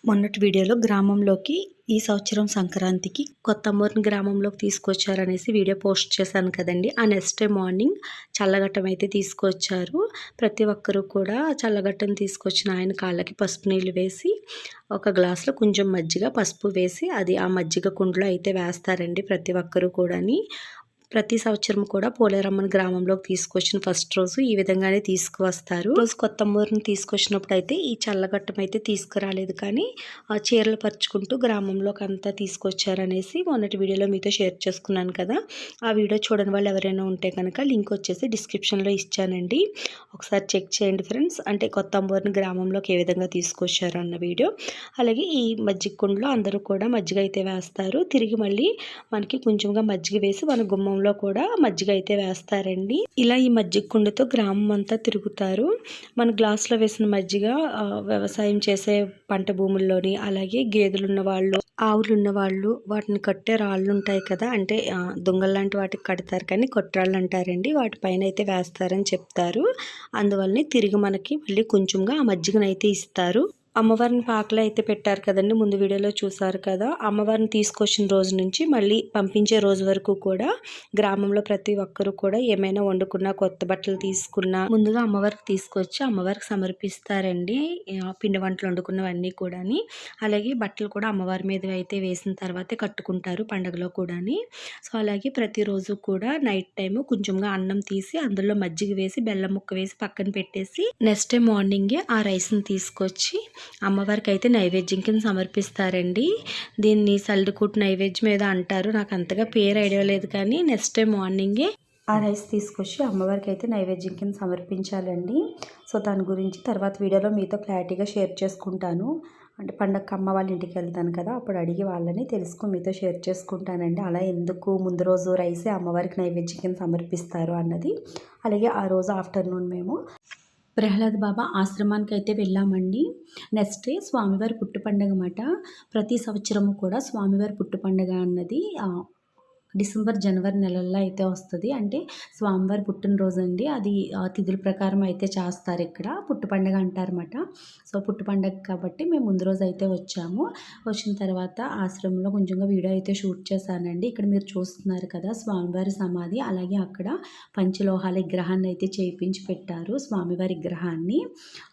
మొన్నటి వీడియోలో గ్రామంలోకి ఈ సంవత్సరం సంక్రాంతికి కొత్త అమ్మోరిని గ్రామంలోకి తీసుకొచ్చారనేసి వీడియో పోస్ట్ చేశాను కదండి. ఆ నెక్స్ట్ డే మార్నింగ్ చల్లగట్టం అయితే తీసుకొచ్చారు. ప్రతి ఒక్కరూ కూడా చల్లగట్టం తీసుకొచ్చిన ఆయన కాళ్ళకి పసుపు నీళ్ళు వేసి ఒక గ్లాసులో కొంచెం మజ్జిగ పసుపు వేసి అది ఆ మజ్జిగ కుండలో అయితే వేస్తారండి ప్రతి ఒక్కరూ కూడాని. ప్రతి సంవత్సరం కూడా పోలేరమ్మని గ్రామంలోకి తీసుకొచ్చిన ఫస్ట్ రోజు ఈ విధంగానే తీసుకువస్తారు. రోజు కొత్త అమ్మవారిని తీసుకొచ్చినప్పుడు అయితే ఈ చల్లగట్టం అయితే తీసుకురాలేదు, కానీ ఆ చీరలు పరుచుకుంటూ గ్రామంలోకి అంతా తీసుకొచ్చారనేసి మొన్నటి వీడియోలో మీతో షేర్ చేసుకున్నాను కదా. ఆ వీడియో చూడని వాళ్ళు ఎవరైనా ఉంటే కనుక లింక్ వచ్చేసి డిస్క్రిప్షన్లో ఇచ్చానండి, ఒకసారి చెక్ చేయండి ఫ్రెండ్స్. అంటే కొత్త అమ్మవారిని గ్రామంలోకి ఏ విధంగా తీసుకొచ్చారు అన్న వీడియో. అలాగే ఈ మజ్జిగ కుండలో అందరూ కూడా మజ్జిగ అయితే వేస్తారు. తిరిగి మళ్ళీ మనకి కొంచెంగా మజ్జిగ వేసి మన గుమ్మంలో కూడా మజ్జిగ అయితే వేస్తారండి. ఇలా ఈ మజ్జిగ కుండతో గ్రామం అంతా తిరుగుతారు. మన గ్లాసులో వేసిన మజ్జిగ వ్యవసాయం చేసే పంట భూముల్లోని, అలాగే గేదెలు ఉన్న వాళ్ళు, ఆవులు ఉన్న వాళ్ళు వాటిని కట్టే రాళ్ళు ఉంటాయి కదా, అంటే దొంగలు లాంటి వాటికి కడతారు కానీ కొట్రాళ్ళు అంటారండి, వాటిపైన అయితే వేస్తారని చెప్తారు. అందువల్లనే తిరిగి మనకి మళ్ళీ కొంచెంగా ఆ మజ్జిగనైతే ఇస్తారు. అమ్మవారిని పాకలో అయితే పెట్టారు కదండి, ముందు వీడియోలో చూసారు కదా. అమ్మవారిని తీసుకొచ్చిన రోజు నుంచి మళ్ళీ పంపించే రోజు వరకు కూడా గ్రామంలో ప్రతి ఒక్కరూ కూడా ఏమైనా వండుకున్నా, కొత్త బట్టలు తీసుకున్నా ముందుగా అమ్మవారికి తీసుకొచ్చి అమ్మవారికి సమర్పిస్తారండి. పిండి వంటలు వండుకున్నవన్నీ కూడాని. అలాగే బట్టలు కూడా అమ్మవారి మీద అయితే వేసిన తర్వాతే కట్టుకుంటారు పండుగలో కూడాని. సో అలాగే ప్రతిరోజు కూడా నైట్ టైము కొంచెంగా అన్నం తీసి అందులో మజ్జిగ వేసి బెల్లం ముక్క వేసి పక్కన పెట్టేసి నెక్స్ట్ డే మార్నింగే ఆ రైస్ని తీసుకొచ్చి అమ్మవారికి అయితే నైవేద్యం కింద సమర్పిస్తారండి. దీన్ని సల్లికుట్టు నైవేద్యం ఏదో అంటారు, నాకు అంతగా పేరు ఐడియా లేదు, కానీ నెక్స్ట్ డే మార్నింగే ఆ రైస్ తీసుకొచ్చి అమ్మవారికి అయితే నైవేద్యం కింద సమర్పించాలండి. సో దాని గురించి తర్వాత వీడియోలో మీతో క్లారిటీగా షేర్ చేసుకుంటాను. అంటే పండగకి అమ్మ వాళ్ళ ఇంటికి వెళ్తాను కదా, అప్పుడు అడిగి వాళ్ళని తెలుసుకుని మీతో షేర్ చేసుకుంటానండి. అలా ఎందుకు ముందు రోజు రైసే అమ్మవారికి నైవేద్యం కింద సమర్పిస్తారు అన్నది. అలాగే ఆ రోజు ఆఫ్టర్నూన్ మేము ప్రహ్లాద్ బాబా ఆశ్రమానికి అయితే వెళ్ళామండి. నెక్స్ట్ డే స్వామివారి పుట్టు పండుగ అన్నమాట. ప్రతి సంవత్సరము కూడా స్వామివారి పుట్టు పండుగ అన్నది డిసెంబర్ జనవరి నెలల్లో అయితే వస్తుంది. అంటే స్వామివారి పుట్టినరోజు అండి, అది తిథుల ప్రకారం అయితే చేస్తారు. ఇక్కడ పుట్టు పండుగ అంటారన్నమాట. సో పుట్టు పండుగ కాబట్టి మేము ముందు రోజు అయితే వచ్చాము. వచ్చిన తర్వాత ఆశ్రమంలో కొంచెంగా వీడియో అయితే షూట్ చేశానండి. ఇక్కడ మీరు చూస్తున్నారు కదా స్వామివారి సమాధి, అలాగే అక్కడ పంచలోహాల విగ్రహాన్ని అయితే చేయించి పెట్టారు స్వామివారి విగ్రహాన్ని.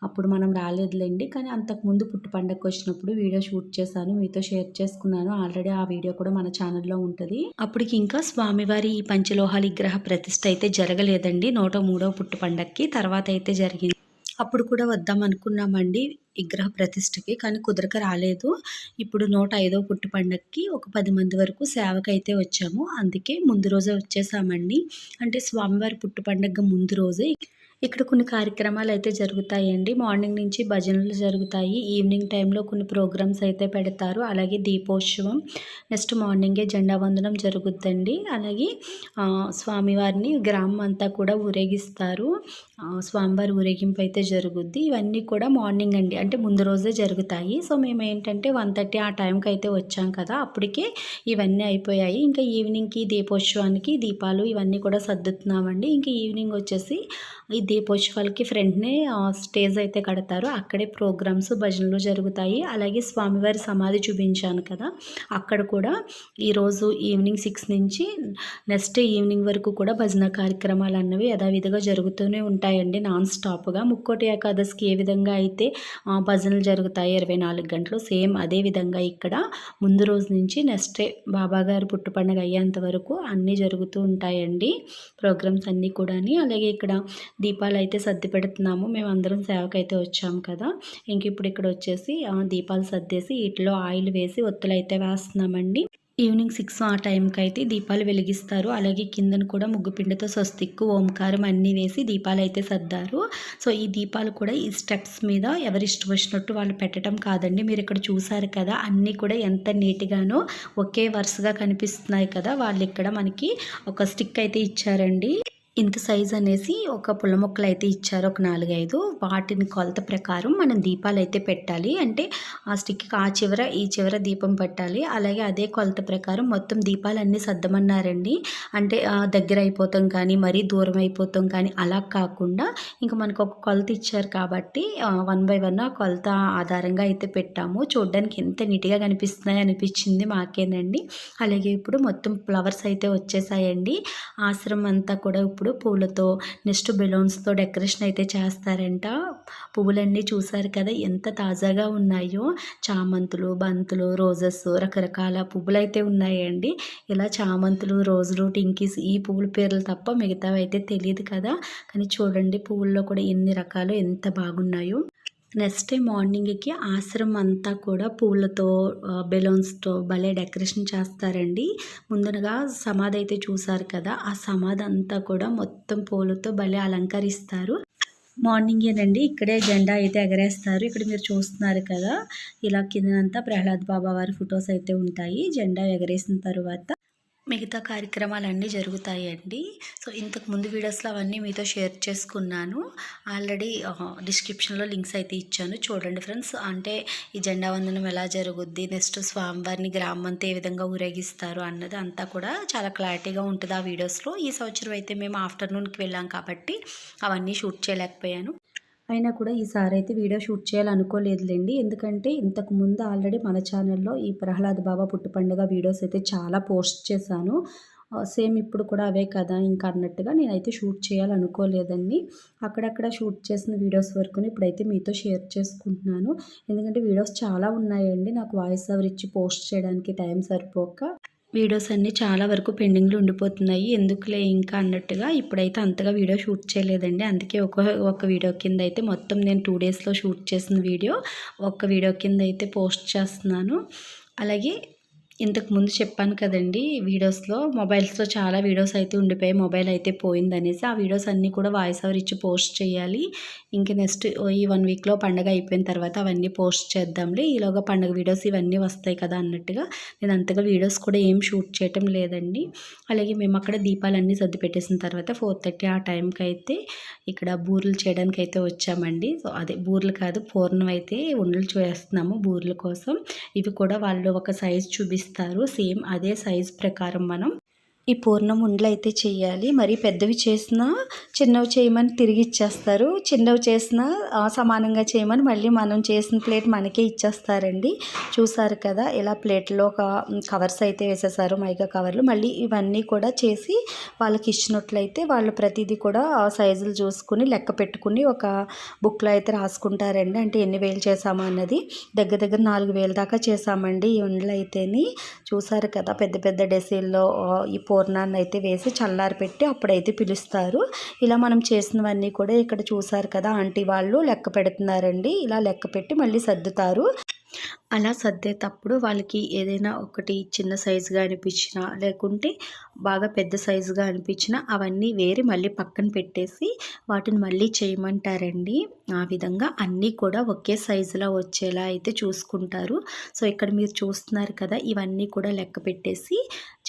అప్పుడు మనం రాలేదులేండి, కానీ అంతకుముందు పుట్టు పండుగకు వచ్చినప్పుడు వీడియో షూట్ చేశాను, మీతో షేర్ చేసుకున్నాను. ఆల్రెడీ ఆ వీడియో కూడా మన ఛానల్లో ఉంటుంది. అప్పుడు ఇంకా స్వామివారి ఈ పంచలోహాల విగ్రహ ప్రతిష్ఠ అయితే జరగలేదండి 103వ పుట్టు పండగకి, తర్వాత అయితే జరిగింది. అప్పుడు కూడా వద్దాం అనుకున్నామండి విగ్రహ ప్రతిష్ఠకి, కానీ కుదరక రాలేదు. ఇప్పుడు 105వ పుట్టు పండగకి ఒక 10 మంది వరకు సేవకైతే వచ్చాము, అందుకే ముందు రోజే వచ్చేసామండి. అంటే స్వామివారి పుట్టు పండగ ముందు రోజే ఇక్కడ కొన్ని కార్యక్రమాలు అయితే జరుగుతాయండి. మార్నింగ్ నుంచి భజనలు జరుగుతాయి, ఈవినింగ్ టైంలో కొన్ని ప్రోగ్రామ్స్ అయితే పెడతారు. అలాగే దీపోత్సవం, నెక్స్ట్ మార్నింగే జెండా వందనం జరుగుద్దండి. అలాగే స్వామివారిని గ్రామం అంతా కూడా ఊరేగిస్తారు. స్వామివారి ఊరేగింపు అయితే జరుగుద్ది. ఇవన్నీ కూడా మార్నింగ్ అండి, అంటే ముందు రోజే జరుగుతాయి. సో మేము ఏంటంటే 1:30 ఆ టైంకి అయితే వచ్చాం కదా, అప్పటికే ఇవన్నీ అయిపోయాయి. ఇంకా ఈవినింగ్కి దీపోత్సవానికి దీపాలు ఇవన్నీ కూడా సర్దుతున్నామండి. ఇంకా ఈవినింగ్ వచ్చేసి ఈ దీపోత్సవాలకి ఫ్రంట్నే స్టేజ్ అయితే కడతారు, అక్కడే ప్రోగ్రామ్స్ భజనలు జరుగుతాయి. అలాగే స్వామివారి సమాధి చూపించాను కదా, అక్కడ కూడా ఈరోజు ఈవినింగ్ 6 నుంచి నెక్స్ట్ ఈవినింగ్ వరకు కూడా భజన కార్యక్రమాలు అన్నవి యథావిధిగా జరుగుతూనే ఉంటాయండి నాన్ స్టాప్గా. ముక్కోటి ఏకాదశికి ఏ విధంగా అయితే భజనలు జరుగుతాయి 24 గంటలు, సేమ్ అదే విధంగా ఇక్కడ ముందు రోజు నుంచి నెక్స్ట్ డే బాబాగారు పుట్టు పండుగ అయ్యేంత వరకు అన్నీ జరుగుతూ ఉంటాయండి ప్రోగ్రామ్స్ అన్నీ కూడా. అలాగే ఇక్కడ దీపాలు అయితే సర్ది పెడుతున్నాము, మేము అందరం సేవకైతే వచ్చాము కదా. ఇంక ఇప్పుడు ఇక్కడ వచ్చేసి దీపాలు సర్దేసి వీటిలో ఆయిల్ వేసి ఒత్తులు అయితే వేస్తున్నామండి. ఈవినింగ్ 6 ఆ టైంకి అయితే దీపాలు వెలిగిస్తారు. అలాగే కిందను కూడా ముగ్గుపిండితో స్వస్తిక్కు ఓంకారం అన్నీ వేసి దీపాలు అయితే సర్దారు. సో ఈ దీపాలు కూడా ఈ స్టెప్స్ మీద ఎవరి ఇష్టం వచ్చినట్టు వాళ్ళు పెట్టడం కాదండి. మీరు ఇక్కడ చూసారు కదా, అన్నీ కూడా ఎంత నీట్గానో ఒకే వరుసగా కనిపిస్తున్నాయి కదా. వాళ్ళు ఇక్కడ మనకి ఒక స్టిక్ అయితే ఇచ్చారండి. ఇంత సైజ్ అనేసి ఒక పుల్ల మొక్కలు అయితే ఇచ్చారు, ఒక 4, 5. వాటిని కొలత ప్రకారం మనం దీపాలు అయితే పెట్టాలి. అంటే ఆ స్టిక్కి ఆ చివర ఈ చివర దీపం పెట్టాలి. అలాగే అదే కొలత ప్రకారం మొత్తం దీపాలన్నీ సర్దమన్నారండి. అంటే దగ్గర అయిపోతాం కానీ మరీ దూరం అయిపోతాం కానీ అలా కాకుండా ఇంకా మనకు ఒక కొలత ఇచ్చారు కాబట్టి 1 బై 1 ఆ కొలత ఆధారంగా అయితే పెట్టాము. చూడడానికి ఎంత నీట్గా కనిపిస్తున్నాయి అనిపించింది మాకేనండి. అలాగే ఇప్పుడు మొత్తం ఫ్లవర్స్ అయితే వచ్చేసాయండి. ఆశ్రమం అంతా కూడా ఇప్పుడు పూలతో నెక్స్ట్ బెలూన్స్తో డెకరేషన్ అయితే చేస్తారంట. పువ్వులన్నీ చూసారు కదా ఎంత తాజాగా ఉన్నాయో. చామంతులు, బంతులు, రోజెస్, రకరకాల పువ్వులు అయితే ఉన్నాయండి. ఇలా చామంతులు, రోజులు, టింకీస్ ఈ పువ్వుల పేర్లు తప్ప మిగతావి అయితే తెలియదు కదా. కానీ చూడండి పువ్వుల్లో కూడా ఎన్ని రకాలు ఎంత బాగున్నాయో. నెక్స్ట్ డే మార్నింగ్కి ఆశ్రమం అంతా కూడా పూలతో బెలూన్స్తో భలే డెకరేషన్ చేస్తారండి. ముందుగా సమాధి అయితే చూసారు కదా, ఆ సమాధి అంతా కూడా మొత్తం పూలతో భలే అలంకరిస్తారు. మార్నింగేనండి ఇక్కడే జెండా అయితే ఎగరేస్తారు. ఇక్కడ మీరు చూస్తున్నారు కదా, ఇలా కిందనంతా ప్రహ్లాద్ బాబా వారి ఫొటోస్ అయితే ఉంటాయి. జెండా ఎగరేసిన తర్వాత మిగతా కార్యక్రమాలన్నీ జరుగుతాయండి. సో ఇంతకు ముందు వీడియోస్లో అవన్నీ మీతో షేర్ చేసుకున్నాను. ఆల్రెడీ డిస్క్రిప్షన్లో లింక్స్ అయితే ఇచ్చాను, చూడండి ఫ్రెండ్స్. అంటే ఈ జెండా వందనం ఎలా జరుగుద్ది, నెక్స్ట్ స్వామివారిని గ్రామం అంతా ఏ విధంగా ఊరేగిస్తారు అన్నది అంతా కూడా చాలా క్లారిటీగా ఉంటుంది ఆ వీడియోస్లో. ఈ సంవత్సరం అయితే మేము ఆఫ్టర్నూన్కి వెళ్ళాం కాబట్టి అవన్నీ షూట్ చేయలేకపోయాను. అయినా కూడా ఈసారి అయితే వీడియో షూట్ చేయాలనుకోలేదులేండి. ఎందుకంటే ఇంతకు ముందు ఆల్రెడీ మన ఛానల్లో ఈ ప్రహ్లాద్ బాబా పుట్టు పండుగ వీడియోస్ అయితే చాలా పోస్ట్ చేశాను. సేమ్ ఇప్పుడు కూడా అవే కదా ఇంకా అన్నట్టుగా నేనైతే షూట్ చేయాలనుకోలేదండి. అక్కడక్కడ షూట్ చేసిన వీడియోస్ వరకుని ఇప్పుడైతే మీతో షేర్ చేసుకుంటున్నాను. ఎందుకంటే వీడియోస్ చాలా ఉన్నాయండి, నాకు వాయిస్ ఓవర్ ఇచ్చి పోస్ట్ చేయడానికి టైం సరిపోక వీడియోస్ అన్నీ చాలా వరకు పెండింగ్లో ఉండిపోతున్నాయి. ఎందుకులే ఇంకా అన్నట్టుగా ఇప్పుడైతే అంతగా వీడియో షూట్ చేయలేదండి. అందుకే ఒక వీడియో కింద అయితే మొత్తం నేను 2 డేస్లో షూట్ చేసిన వీడియో ఒక్క వీడియో కింద అయితే పోస్ట్ చేస్తున్నాను. అలాగే ఇంతకు ముందు చెప్పాను కదండి వీడియోస్లో, మొబైల్స్లో చాలా వీడియోస్ అయితే ఉండిపోయాయి, మొబైల్ అయితే పోయిందనేసి. ఆ వీడియోస్ అన్నీ కూడా వాయిస్ ఓవర్ ఇచ్చి పోస్ట్ చేయాలి. ఇంక నెక్స్ట్ ఈ 1 వీక్లో పండగ అయిపోయిన తర్వాత అవన్నీ పోస్ట్ చేద్దాంలే, ఈలోగా పండగ వీడియోస్ ఇవన్నీ వస్తాయి కదా అన్నట్టుగా నేను అంతగా వీడియోస్ కూడా ఏం షూట్ చేయటం లేదండి. అలాగే మేము అక్కడ దీపాలన్నీ సర్ది పెట్టేసిన తర్వాత 4:30 ఆ టైంకి అయితే ఇక్కడ బూరెలు చేయడానికి అయితే వచ్చామండి. సో అదే బూరెలు కాదు, పూర్ణం అయితే ఉండలు చేస్తున్నాము బూరెల కోసం. ఇవి కూడా వాళ్ళు ఒక సైజ్ చూపిస్తారు, సేమ్ అదే సైజ్ ప్రకారం మనం ఈ పూర్ణం ఉండలు అయితే చేయాలి. మరి పెద్దవి చేసినా చిన్నవి చేయమని తిరిగి ఇచ్చేస్తారు, చిన్నవి చేసినా సమానంగా చేయమని మళ్ళీ మనం చేసిన ప్లేట్ మనకే ఇచ్చేస్తారండి. చూసారు కదా, ఇలా ప్లేట్లో ఒక కవర్స్ అయితే వేసేసారు, మైకా కవర్లు. మళ్ళీ ఇవన్నీ కూడా చేసి వాళ్ళకి ఇచ్చినట్లయితే వాళ్ళు ప్రతిదీ కూడా సైజులు చూసుకుని లెక్క పెట్టుకుని ఒక బుక్లో అయితే రాసుకుంటారండి. అంటే ఎన్ని వేలు చేసామా అన్నది. దగ్గర 4,000 దాకా చేసామండి ఈ ఉండలు అయితేని. చూసారు కదా, పెద్ద పెద్ద డెసిల్లో ఈ పూర్ణాన్ని అయితే వేసి చల్లారి పెట్టి అప్పుడైతే పిలుస్తారు. ఇలా మనం చేసినవన్నీ కూడా ఇక్కడ చూసారు కదా, ఆంటీ వాళ్ళు లెక్క పెడుతున్నారండి. ఇలా లెక్క పెట్టి మళ్ళీ సర్దుతారు. అలా సర్దేటప్పుడు వాళ్ళకి ఏదైనా ఒకటి చిన్న సైజుగా అనిపించినా లేకుంటే బాగా పెద్ద సైజుగా అనిపించినా అవన్నీ వేరి మళ్ళీ పక్కన పెట్టేసి వాటిని మళ్ళీ చేయమంటారండి. ఆ విధంగా అన్నీ కూడా ఒకే సైజులో వచ్చేలా అయితే చూసుకుంటారు. సో ఇక్కడ మీరు చూస్తున్నారు కదా, ఇవన్నీ కూడా లెక్క పెట్టేసి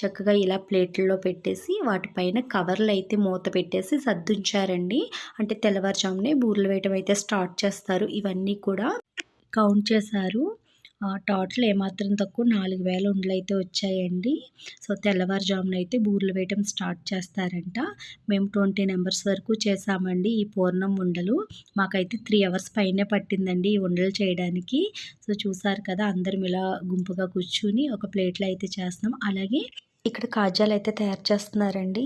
చక్కగా ఇలా ప్లేట్లలో పెట్టేసి వాటిపైన కవర్లు అయితే మూత పెట్టేసి సర్దుంచారండి. అంటే తెల్లవారుజామునే బూరెలు వేయటం అయితే స్టార్ట్ చేస్తారు. ఇవన్నీ కూడా కౌంట్ చేశారు. టోటల్ ఏమాత్రం తక్కువ 4,000 ఉండలు అయితే వచ్చాయండి. సో తెల్లవారుజామున అయితే బూరెలు వేయటం స్టార్ట్ చేస్తారంట. మేము 20 మెంబర్స్ వరకు చేసామండి ఈ పూర్ణం ఉండలు. మాకైతే 3 అవర్స్ పైనే పట్టిందండి ఈ ఉండలు చేయడానికి. సో చూసారు కదా, అందరం ఇలా గుంపుగా కూర్చుని ఒక ప్లేట్లో అయితే చేస్తున్నాం. అలాగే ఇక్కడ కాజాలు అయితే తయారు చేస్తున్నారండి.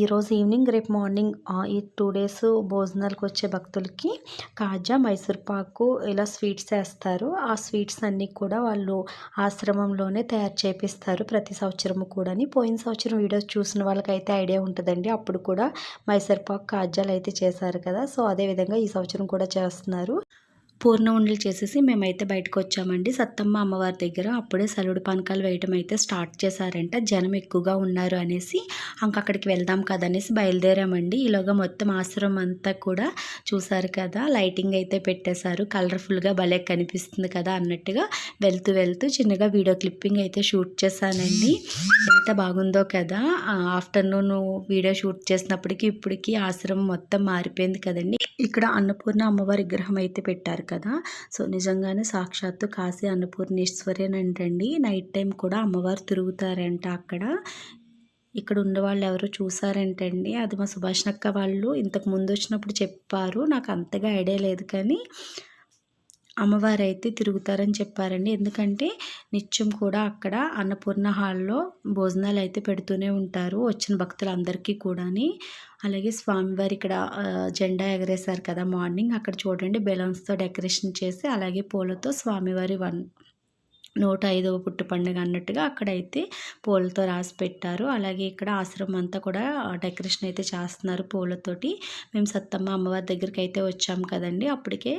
ఈరోజు ఈవినింగ్ రేపు మార్నింగ్ ఈ 2 డేస్ భోజనాలకు వచ్చే భక్తులకి కాజా, మైసూర్ పాకు ఇలా స్వీట్స్ వేస్తారు. ఆ స్వీట్స్ అన్నీ కూడా వాళ్ళు ఆశ్రమంలోనే తయారు చేపిస్తారు ప్రతి సంవత్సరము కూడా. పోయిన సంవత్సరం వీడియోస్ చూసిన వాళ్ళకైతే ఐడియా ఉంటుందండి, అప్పుడు కూడా మైసూర్ పాకు, కాజాలు అయితే చేశారు కదా. సో అదేవిధంగా ఈ సంవత్సరం కూడా చేస్తున్నారు. పూర్ణ ఉండలు చేసేసి మేమైతే బయటకు వచ్చామండి సత్తమ్మ అమ్మవారి దగ్గర. అప్పుడే సలుడు పానకాలు వేయటం అయితే స్టార్ట్ చేశారంట. జనం ఎక్కువగా ఉన్నారు అనేసి అక్కడికి వెళ్దాం కదా అనేసి బయలుదేరామండి. ఈలోగా మొత్తం ఆశ్రమం అంతా కూడా చూసారు కదా, లైటింగ్ అయితే పెట్టేశారు. కలర్ఫుల్గా భలే కనిపిస్తుంది కదా అన్నట్టుగా వెళ్తూ వెళ్తూ చిన్నగా వీడియో క్లిప్పింగ్ అయితే షూట్ చేశానండి. ఎంత బాగుందో కదా. ఆఫ్టర్నూన్ వీడియో షూట్ చేసినప్పటికీ ఇప్పటికి ఆశ్రమం మొత్తం మారిపోయింది కదండి. ఇక్కడ అన్నపూర్ణ అమ్మవారి విగ్రహం అయితే పెట్టారు కదా. సో నిజంగానే సాక్షాత్తు కాశీ అన్నపూర్ణేశ్వరేనంటండి. నైట్ టైం కూడా అమ్మవారు తిరుగుతారంట అక్కడ. ఇక్కడ ఉన్న వాళ్ళు ఎవరో చూసారంటండి. అది మా సుభాష్నక్క వాళ్ళు ఇంతకు ముందు వచ్చినప్పుడు చెప్పారు. నాకు అంతగా ఐడియా లేదు, కానీ అమ్మవారు అయితే తిరుగుతారని చెప్పారండి. ఎందుకంటే నిత్యం కూడా అక్కడ అన్నపూర్ణ హాల్లో భోజనాలు అయితే పెడుతూనే ఉంటారు వచ్చిన భక్తులందరికీ కూడాని. అలాగే స్వామివారి ఇక్కడ జెండా ఎగరేశారు కదా మార్నింగ్. అక్కడ చూడండి బెలూన్స్తో డెకరేషన్ చేసి అలాగే పూలతో స్వామివారి 105వ పుట్టు పండుగ అన్నట్టుగా అక్కడైతే పూలతో రాసి పెట్టారు. అలాగే ఇక్కడ ఆశ్రమం అంతా కూడా డెకరేషన్ అయితే చేస్తున్నారు పూలతోటి. మేము సత్తమ్మ అమ్మవారి దగ్గరికి అయితే వచ్చాం కదండి. అప్పటికే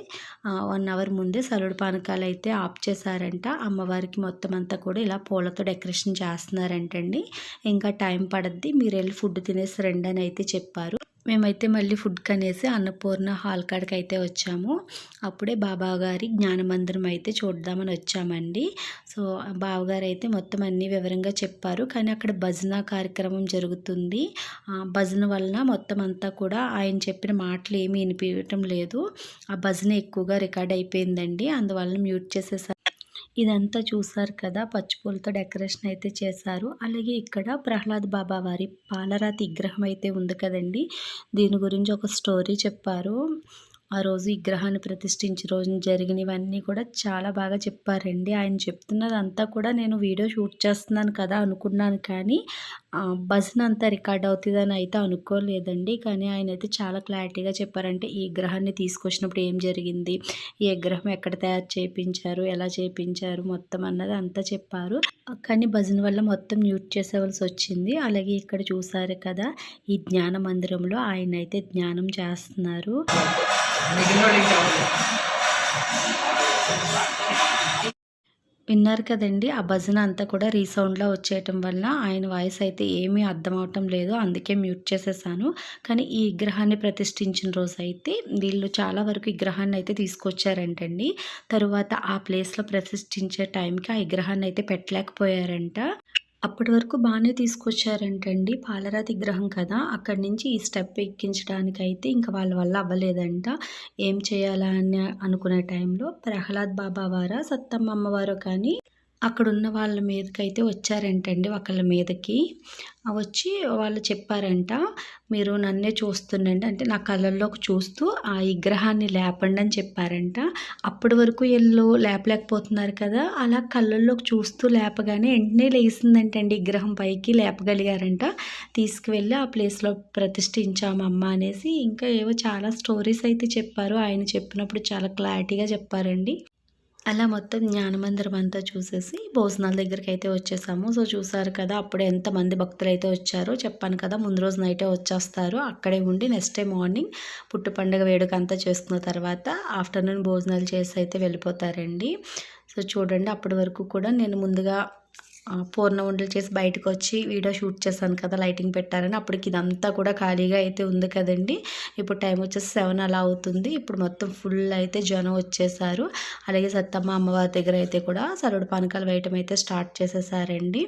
1 అవర్ ముందే సలుడు పానకాలు అయితే ఆఫ్ చేశారంట. అమ్మవారికి మొత్తం అంతా కూడా ఇలా పూలతో డెకరేషన్ చేస్తున్నారంటండి. ఇంకా టైం పడద్ది, మీరు వెళ్ళి ఫుడ్ తినేసి రండి అని అయితే చెప్పారు. మేమైతే మళ్ళీ ఫుడ్ కనేసి అన్నపూర్ణ హాల్ కాడికి అయితే వచ్చాము. అప్పుడే బాబాగారి జ్ఞానమందిరం అయితే చూద్దామని వచ్చామండి. సో బావగారు అయితే మొత్తం అన్నీ వివరంగా చెప్పారు. కానీ అక్కడ భజన కార్యక్రమం జరుగుతుంది. భజన వలన మొత్తం అంతా కూడా ఆయన చెప్పిన మాటలు ఏమీ వినిపించడం లేదు. ఆ భజన ఎక్కువగా రికార్డ్ అయిపోయిందండి. అందువల్ల మ్యూట్ చేసేసారు. ఇదంతా చూసారు కదా, పచ్చిపూలతో డెకరేషన్ అయితే చేశారు. అలాగే ఇక్కడ ప్రహ్లాద్ బాబా వారి పాలరాతి విగ్రహం అయితే ఉంది కదండి. దీని గురించి ఒక స్టోరీ చెప్పారు. ఆ రోజు విగ్రహాన్ని ప్రతిష్ఠించే రోజు జరిగినవన్నీ కూడా చాలా బాగా చెప్పారండి. ఆయన చెప్తున్నదంతా కూడా నేను వీడియో షూట్ చేస్తున్నాను కదా అనుకున్నాను, కానీ భజన అంతా రికార్డ్ అవుతుందని అయితే అనుకోలేదండి. కానీ ఆయన అయితే చాలా క్లారిటీగా చెప్పారంటే ఈ విగ్రహాన్ని తీసుకొచ్చినప్పుడు ఏం జరిగింది, ఈ విగ్రహం ఎక్కడ తయారు చేయించారు, ఎలా చేయించారు మొత్తం అన్నది అంతా చెప్పారు. కానీ భజన వల్ల మొత్తం మ్యూట్ చేసేవలసి వచ్చింది. అలాగే ఇక్కడ చూసారు కదా, ఈ జ్ఞాన మందిరంలో ఆయన అయితే జ్ఞానం చేస్తున్నారు. విన్నారు కదండి, ఆ భజన అంతా కూడా రీసౌండ్లో వచ్చేయటం వల్ల ఆయన వాయిస్ అయితే ఏమీ అర్థం అవటం లేదు, అందుకే మ్యూట్ చేసేసాను. కానీ ఈ విగ్రహాన్ని ప్రతిష్ఠించిన రోజు అయితే వీళ్ళు చాలా వరకు విగ్రహాన్ని అయితే తీసుకొచ్చారంటండి. తరువాత ఆ ప్లేస్లో ప్రతిష్ఠించే టైంకి ఆ విగ్రహాన్ని అయితే పెట్టలేకపోయారంట. అప్పటి వరకు బాగానే తీసుకొచ్చారంటండి. పాలరాతి విగ్రహం కదా, అక్కడి నుంచి ఈ స్టెప్ ఎక్కించడానికి అయితే ఇంకా వాళ్ళ వల్ల అవ్వలేదంట. ఏం చేయాలా అని అనుకునే టైంలో ప్రహ్లాద్ బాబా వారా సత్తమ్మ అమ్మవారో కానీ అక్కడున్న వాళ్ళ మీదకైతే వచ్చారంటండి. ఒకళ్ళ మీదకి వచ్చి వాళ్ళు చెప్పారంట, మీరు నన్నే చూస్తుండండి, అంటే నా కళ్ళల్లోకి చూస్తూ ఆ విగ్రహాన్ని లేపండి అని చెప్పారంట. అప్పటి వరకు వీళ్ళు లేపలేకపోతున్నారు కదా, అలా కళ్ళల్లోకి చూస్తూ లేపగానే వెంటనే లేచిందంటండి విగ్రహం, పైకి లేపగలిగారంట. తీసుకువెళ్ళి ఆ ప్లేస్లో ప్రతిష్ఠించామమ్మ అనేసి ఇంకా ఏవో చాలా స్టోరీస్ అయితే చెప్పారు. ఆయన చెప్పినప్పుడు చాలా క్లారిటీగా చెప్పారండి. అలా మొత్తం జ్ఞానమందిరం అంతా చూసేసి భోజనాల దగ్గరికి అయితే వచ్చేసాము. సో చూసారు కదా, అప్పుడే ఎంతమంది భక్తులు అయితే వచ్చారో చెప్పాను కదా, ముందు రోజు నైటే వచ్చేస్తారు. అక్కడే ఉండి నెక్స్ట్ డే మార్నింగ్ పుట్టు పండుగ వేడుక అంతా చేసుకున్న తర్వాత ఆఫ్టర్నూన్ భోజనాలు చేసి అయితే వెళ్ళిపోతారండి. సో చూడండి, అప్పటి వరకు కూడా నేను ముందుగా పూర్ణ ఉండలు చేసి బయటకు వచ్చి వీడియో షూట్ చేశాను కదా, లైటింగ్ పెట్టారని. అప్పటికి ఇదంతా కూడా ఖాళీగా అయితే ఉంది కదండి. ఇప్పుడు టైం వచ్చేసి 7 అలా అవుతుంది. ఇప్పుడు మొత్తం ఫుల్ అయితే జనం వచ్చేసారు. అలాగే సత్తమ్మ అమ్మవారి దగ్గర అయితే కూడా సరుడు పానకాలు వేయటం అయితే స్టార్ట్ చేసేసారండి.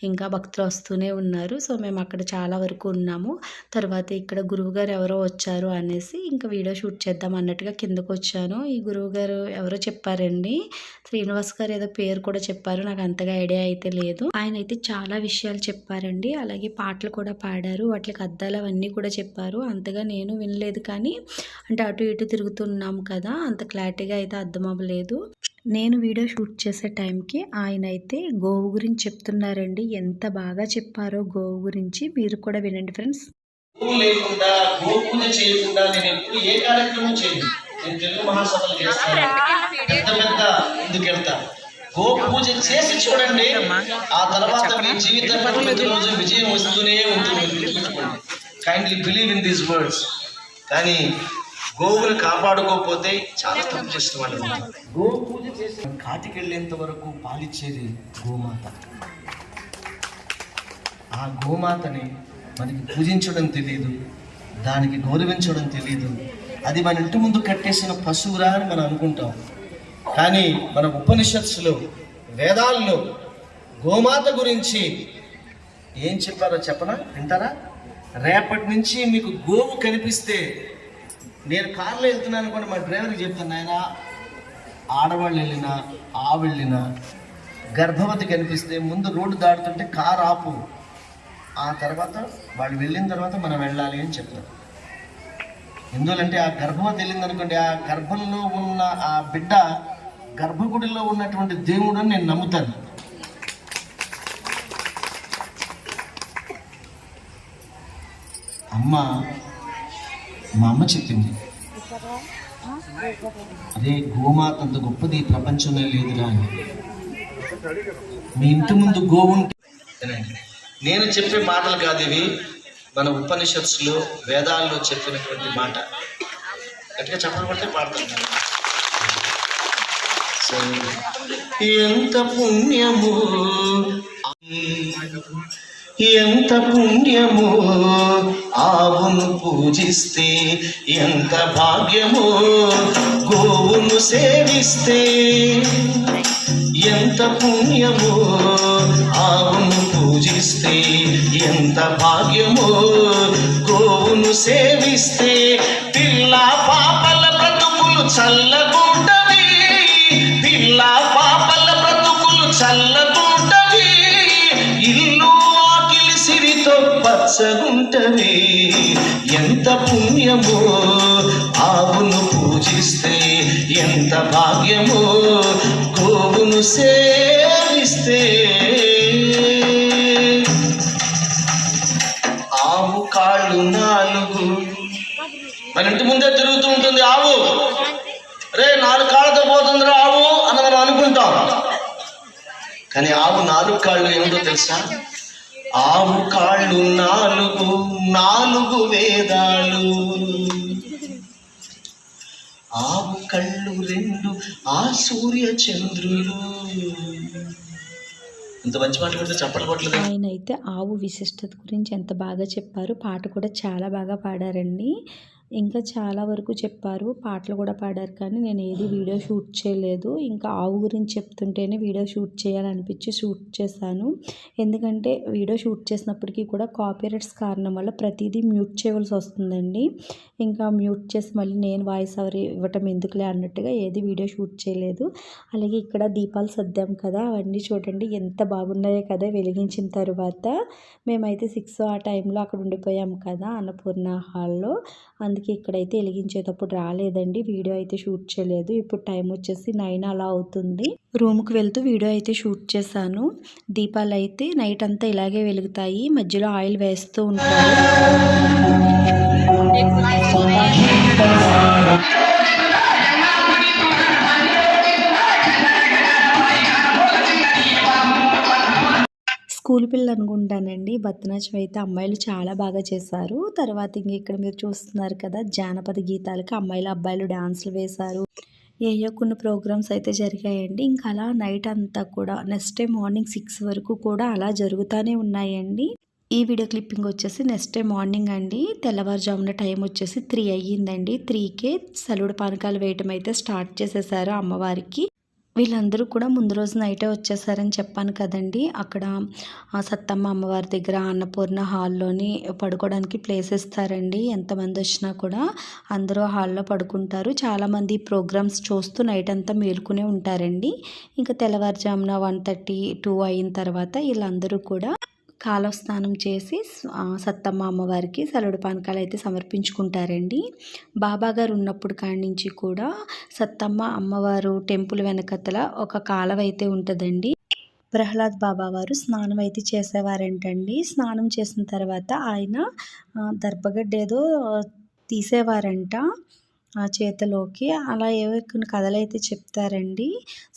ఇంకా భక్తులు వస్తూనే ఉన్నారు. సో మేము అక్కడ చాలా వరకు ఉన్నాము. తర్వాత ఇక్కడ గురువుగారు ఎవరో వచ్చారు అనేసి ఇంకా వీడియో షూట్ చేద్దాం అన్నట్టుగా కిందకు వచ్చాను. ఈ గురువుగారు ఎవరో చెప్పారండి, శ్రీనివాస్ గారు ఏదో పేరు కూడా చెప్పారు, నాకు అంతగా ఐడియా అయితే లేదు. ఆయన అయితే చాలా విషయాలు చెప్పారండి. అలాగే పాటలు కూడా పాడారు, వాటికి అద్దాలు అవన్నీ కూడా చెప్పారు. అంతగా నేను వినలేదు, కానీ అంటే అటు ఇటు తిరుగుతున్నాం కదా, అంత క్లారిటీగా అయితే అర్థం అవ్వలేదు. నేను వీడియో షూట్ చేసే టైంకి ఆయన అయితే గోవు గురించి చెప్తున్నారండి. ఎంత బాగా చెప్పారో గోవు గురించి, మీరు కూడా వినండి ఫ్రెండ్స్. లేకుండా గోపూజ చేయకుండా నేను ఎప్పుడు ఏ కార్యక్రమం చేయను. నేను తెలుగు మహాసభలు చేస్తాను, పెద్ద పెద్ద ముందుకు వెళ్తా. గోపూజ చేసి చూడండి, ఆ తర్వాత మీ జీవితంలో ప్రతిరోజు విజయం వస్తూనే ఉంటుంది. Kindly believe in these words. కానీ గోవును కాపాడుకోకపోతే చాలా తప్పు చేసిన వాళ్ళు. గో పూజ చేసి కాటికి వెళ్ళేంత వరకు పాలిచ్చేది గోమాత. ఆ గోమాతని మనకి పూజించడం తెలియదు, దానికి గౌరవించడం తెలియదు. అది మన ఇంటి ముందు కట్టేసిన పశువురా అని మనం అనుకుంటాం. కానీ మన ఉపనిషత్తులో, వేదాల్లో గోమాత గురించి ఏం చెప్పారో చెప్పనా, వింటారా? రేపటి నుంచి మీకు గోవు కనిపిస్తే, నేను కారులో వెళ్తున్నాను అనుకోండి, మా డ్రైవర్కి చెప్తాను, నాయన ఆడవాళ్ళు వెళ్ళినా వెళ్ళినా గర్భవతి కనిపిస్తే ముందు రోడ్డు దాటుతుంటే కారు ఆపు, ఆ తర్వాత వాళ్ళు వెళ్ళిన తర్వాత మనం వెళ్ళాలి అని చెప్తారు. ఎందుకంటే ఆ గర్భవతి వెళ్ళింది అనుకోండి, ఆ గర్భంలో ఉన్న ఆ బిడ్డ గర్భగుడిలో ఉన్నటువంటి దేవుడు అని నేను నమ్ముతాను. మా అమ్మ చెప్పింది, అదే గోమాత అంత గొప్పది ప్రపంచంలో లేదురా అని. మీ ఇంటి ముందు గోవుంటే, నేను చెప్పే మాటలు కాదు ఇవి, మన ఉపనిషత్తులో, వేదాల్లో చెప్పినటువంటి మాట. గట్టిగా చెప్పడం పడితే పాడతాను. ఎంత పుణ్యము, ఎంత పుణ్యము ఆవును పూజిస్తే, ఎంత భాగ్యము గోవును సేవిస్తే. ఎంత పుణ్యము ఆవును పూజిస్తే, ఎంత భాగ్యము గోవును సేవిస్తే. పిల్ల పాపల బ్రతుకులు చల్లగుంటవి, పిల్ల పాపల బ్రతుకులు చల్లగుంటవి, ఇల్లు సిరితో పచ్చగుంటవి. ఎంత పుణ్యమో ఆవును పూజిస్తే, ఎంత భాగ్యమో గోవును సేవిస్తే. ఆవు కాళ్ళు 4, మన ఇంటి ముందే తిరుగుతూ ఉంటుంది ఆవు. రే 4 కాళ్ళతో పోతుందిరా ఆవు అని మనం అనుకుంటాం. కానీ ఆవు 4 కాళ్ళు ఏమిటో తెలుసా? ఆవు కాళ్ళు 4 వేదాలు, ఆవు కళ్ళు 2 ఆ సూర్య చంద్రులు. ఇంత మంచి మాట పెడితే చప్పట్లు కొట్టలేదు. ఆయన అయితే ఆవు విశిష్టత గురించి ఎంత బాగా చెప్పారు. పాట కూడా చాలా బాగా పాడారండి. ఇంకా చాలా వరకు చెప్పారు, పాటలు కూడా పాడారు. కానీ నేను ఏది వీడియో షూట్ చేయలేదు. ఇంకా ఆవు గురించి చెప్తుంటేనే వీడియో షూట్ చేయాలనిపించి షూట్ చేశాను. ఎందుకంటే వీడియో షూట్ చేసినప్పటికీ కూడా కాపీరైట్స్ కారణం వల్ల ప్రతిదీ మ్యూట్ చేయవలసి వస్తుందండి. ఇంకా మ్యూట్ చేసి మళ్ళీ నేను వాయిస్ ఓవర్ ఇవ్వటం ఎందుకులే అన్నట్టుగా ఏది వీడియో షూట్ చేయలేదు. అలాగే ఇక్కడ దీపాలు సర్దాం కదా, అవన్నీ చూడండి ఎంత బాగున్నాయో కదా వెలిగించిన తర్వాత. మేమైతే 6 ఆ టైంలో అక్కడ ఉండిపోయాం కదా అన్నపూర్ణ హాల్లో. అందుకే ఇక్కడైతే వెలిగించేటప్పుడు రాలేదండి, వీడియో అయితే షూట్ చేయలేదు. ఇప్పుడు టైం వచ్చేసి 9 అలా అవుతుంది. రూమ్కి వెళ్తూ వీడియో అయితే షూట్ చేశాను. దీపాలు అయితే నైట్ అంతా ఇలాగే వెలుగుతాయి, మధ్యలో ఆయిల్ వేస్తూ ఉంటారు. స్కూల్ పిల్లలు అనుకుంటానండి. భరతనాట్యం అయితే అమ్మాయిలు చాలా బాగా చేశారు. తర్వాత ఇంక ఇక్కడ మీరు చూస్తున్నారు కదా, జానపద గీతాలకి అమ్మాయిలు అబ్బాయిలు డాన్సులు వేశారు. ఏయో కొన్ని ప్రోగ్రామ్స్ అయితే జరిగాయండి. ఇంకా అలా నైట్ అంతా కూడా నెక్స్ట్ డే మార్నింగ్ 6 వరకు కూడా అలా జరుగుతూనే ఉన్నాయండి. ఈ వీడియో క్లిప్పింగ్ వచ్చేసి నెక్స్ట్ డే మార్నింగ్ అండి. తెల్లవారుజామున టైం వచ్చేసి 3 అయ్యిందండి. 3కే సలుడు పానకాలు వేయటం అయితే స్టార్ట్ చేసేసారు అమ్మవారికి. వీళ్ళందరూ కూడా ముందు రోజు నైటే వచ్చేసారని చెప్పాను కదండి. అక్కడ సత్తమ్మ అమ్మవారి దగ్గర అన్నపూర్ణ హాల్లోని పడుకోవడానికి ప్లేస్ ఇస్తారండి. ఎంతమంది వచ్చినా కూడా అందరూ హాల్లో పడుకుంటారు. చాలామంది ప్రోగ్రామ్స్ చూస్తూ నైట్ అంతా మేలుకునే ఉంటారండి. ఇంకా తెల్లవారుజామున 1:30, 2 అయిన తర్వాత వీళ్ళందరూ కూడా కాలువ స్నానం చేసి సత్తమ్మ అమ్మవారికి సలుడు పానకాలు అయితే సమర్పించుకుంటారండి. బాబా గారు ఉన్నప్పుడు కాడి నుంచి కూడా సత్తమ్మ అమ్మవారు టెంపుల్ వెనకతల ఒక కాలువ అయితే ఉంటుందండి. ప్రహ్లాద్ బాబా వారు స్నానం అయితే చేసేవారంటండి. స్నానం చేసిన తర్వాత ఆయన దర్భగడ్డ ఏదో తీసేవారంట. చేతిలోకి అలా ఏవో కొన్ని కథలైతే చెప్తారండి.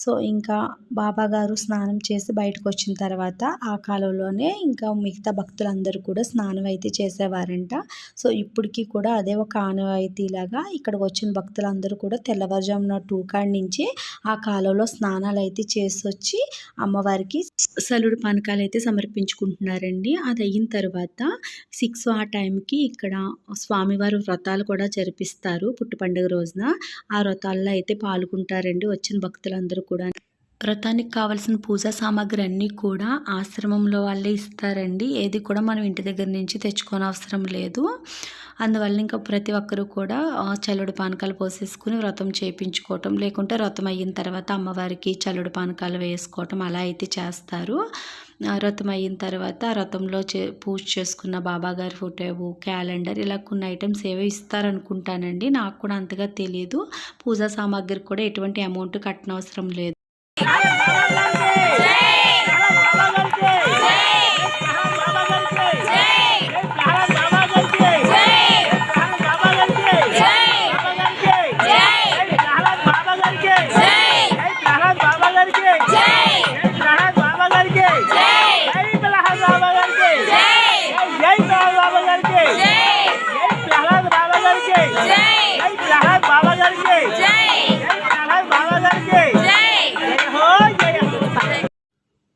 సో ఇంకా బాబా గారు స్నానం చేసి బయటకు వచ్చిన తర్వాత ఆ కాలంలోనే ఇంకా మిగతా భక్తులందరూ కూడా స్నానం అయితే చేసేవారంట. సో ఇప్పటికీ కూడా అదే ఒక ఆనవాయితీలాగా ఇక్కడికి వచ్చిన భక్తులందరూ కూడా తెల్లవారుజామున 2 కాడి నుంచి ఆ కాలంలో స్నానాలు అయితే చేసొచ్చి అమ్మవారికి సలుడు పానకాలు అయితే సమర్పించుకుంటున్నారండి. అది అయిన తర్వాత 6 ఆ టైంకి ఇక్కడ స్వామివారు వ్రతాలు కూడా జరిపిస్తారు పుట్టు పండుగ రోజున. ఆ వ్రతాల్లో అయితే పాల్గొంటారండి వచ్చిన భక్తులందరూ కూడా. వ్రతానికి కావాల్సిన పూజా సామాగ్రి అన్నీ కూడా ఆశ్రమంలో వాళ్ళే ఇస్తారండి. ఏది కూడా మనం ఇంటి దగ్గర నుంచి తెచ్చుకోనవసరం లేదు. అందువల్ల ఇంకా ప్రతి ఒక్కరూ కూడా చల్లుడు పానకాలు పోసేసుకుని వ్రతం చేయించుకోవటం, లేకుంటే వ్రతం అయిన తర్వాత అమ్మవారికి చల్లుడు పానకాలు వేసుకోవటం అలా అయితే చేస్తారు. వ్రతం అయిన తర్వాత వ్రతంలో పూజ చేసుకున్న బాబాగారి ఫోటో, క్యాలెండర్ ఇలా కొన్ని ఐటమ్స్ ఏవో ఇస్తారనుకుంటానండి. నాకు కూడా అంతగా తెలియదు. పూజా సామాగ్రికి కూడా ఎటువంటి అమౌంట్ కట్టనవసరం లేదు.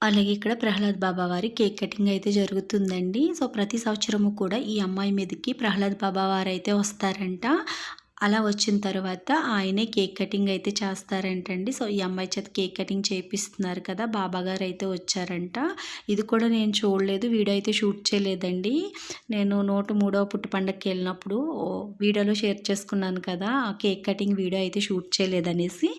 అలాగే ఇక్కడ ప్రహ్లాద్ బాబా వారి కేక్ కటింగ్ అయితే జరుగుతుందండి. సో ప్రతి సంవత్సరము కూడా ఈ అమ్మాయి మీదకి ప్రహ్లాద్ బాబా వారు అయితే వస్తారంట. అలా వచ్చిన తర్వాత ఆయనే కేక్ కటింగ్ అయితే చేస్తారంటండి. సో ఈ అమ్మాయి చేత కేక్ కటింగ్ చేపిస్తున్నారు కదా, బాబా గారు అయితే వచ్చారంట. ఇది కూడా నేను చూడలేదు, వీడియో అయితే షూట్ చేయలేదండి. నేను 103వ పుట్టు పండగకి వెళ్ళినప్పుడు వీడియోలో షేర్ చేసుకున్నాను కదా, కేక్ కటింగ్ వీడియో అయితే షూట్ చేయలేదనేసి.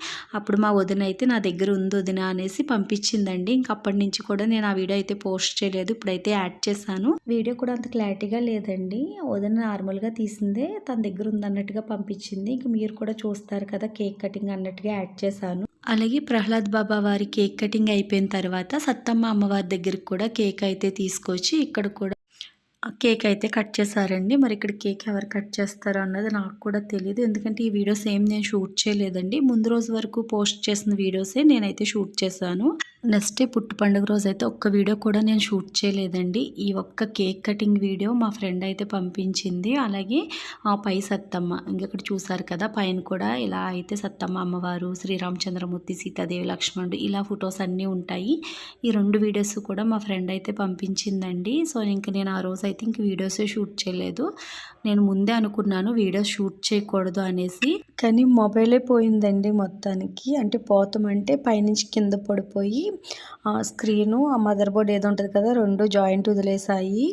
అప్పుడు మా వదిన అయితే నా దగ్గర ఉంది వదిన అనేసి పంపించిందండి. ఇంక అప్పటి నుంచి కూడా నేను ఆ వీడియో అయితే పోస్ట్ చేయలేదు. ఇప్పుడైతే యాడ్ చేశాను. వీడియో కూడా అంత క్లారిటీగా లేదండి, వదిన నార్మల్గా తీసిందే తన దగ్గర ఉందన్నట్టుగా పంపించింది. ఇంక మీరు కూడా చూస్తారు కదా, కేక్ కటింగ్ అన్నట్టుగా యాడ్ చేశాను. అలాగే ప్రహ్లాద్ బాబా వారి కేక్ కటింగ్ అయిపోయిన తర్వాత సత్తమ్మ అమ్మవారి దగ్గరికి కూడా కేక్ అయితే తీసుకొచ్చి ఇక్కడ కూడా కేక్ అయితే కట్ చేశారండి. మరి ఇక్కడ కేక్ ఎవరు కట్ చేస్తారో అన్నది నాకు కూడా తెలియదు, ఎందుకంటే ఈ వీడియోస్ ఏం నేను షూట్ చేయలేదండి. ముందు రోజు వరకు పోస్ట్ చేసిన వీడియోసే నేనైతే షూట్ చేశాను. నెక్స్ట్ డే పుట్టు పండుగ రోజు అయితే ఒక్క వీడియో కూడా నేను షూట్ చేయలేదండి. ఈ ఒక్క కేక్ కటింగ్ వీడియో మా ఫ్రెండ్ అయితే పంపించింది. అలాగే పై సత్తమ్మ ఇంకెక్కడ చూసారు కదా, పైన కూడా ఇలా అయితే సత్తమ్మ అమ్మవారు, శ్రీరామచంద్రమూర్తి, సీతాదేవి, లక్ష్మణుడు ఇలా ఫొటోస్ అన్నీ ఉంటాయి. ఈ 2 వీడియోస్ కూడా మా ఫ్రెండ్ అయితే పంపించిందండి. సో ఇంక నేను ఆ రోజు అయితే ఇంక వీడియోసే షూట్ చేయలేదు. నేను ముందే అనుకున్నాను వీడియోస్ షూట్ చేయకూడదు అనేసి, కానీ మొబైలే పోయిందండి మొత్తానికి. అంటే పోతామంటే పైనుంచి కింద పడిపోయి స్క్రీను, ఆ మదర్ బోర్డ్ ఏదో ఉంటుంది కదా, 2 జాయింట్ వదిలేసాయి.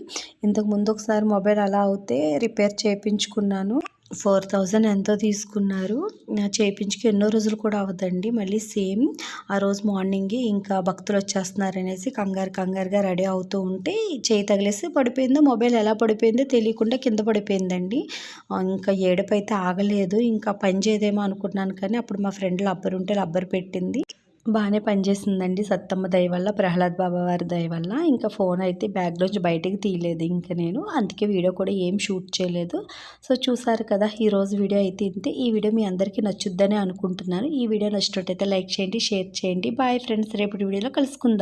ఇంతకుముందు ఒకసారి మొబైల్ అలా అవుతే రిపేర్ చేయించుకున్నాను. 4000 ఎంతో తీసుకున్నారు. చేయించుకు ఎన్నో రోజులు కూడా అవ్వదండి. మళ్ళీ సేమ్ ఆ రోజు మార్నింగే ఇంకా భక్తులు వచ్చేస్తున్నారనేసి కంగారుగా రెడీ అవుతూ ఉంటే చేయి తగిలేసి పడిపోయిందో, మొబైల్ ఎలా పడిపోయిందో తెలియకుండా కింద పడిపోయిందండి. ఇంకా ఏడుపు అయితే ఆగలేదు. ఇంకా పని చేయదేమో అనుకున్నాను, కానీ అప్పుడు మా ఫ్రెండ్ లబ్బర్ ఉంటే లబ్బర్ పెట్టింది. బాగానే పనిచేసిందండి సత్తమ్మ దయ వల్ల, ప్రహ్లాద్ బాబా వారి దయ వల్ల. ఇంకా ఫోన్ అయితే బ్యాగ్లోంచి బయటకు తీయలేదు ఇంకా నేను, అందుకే వీడియో కూడా ఏం షూట్ చేయలేదు. సో చూసారు కదా, ఈరోజు వీడియో అయితే ఇంతే. ఈ వీడియో మీ అందరికీ నచ్చుద్దని అనుకుంటున్నాను. ఈ వీడియో నచ్చినట్టయితే లైక్ చేయండి, షేర్ చేయండి. బాయ్ ఫ్రెండ్స్, రేపటి వీడియోలో కలుసుకుందాం.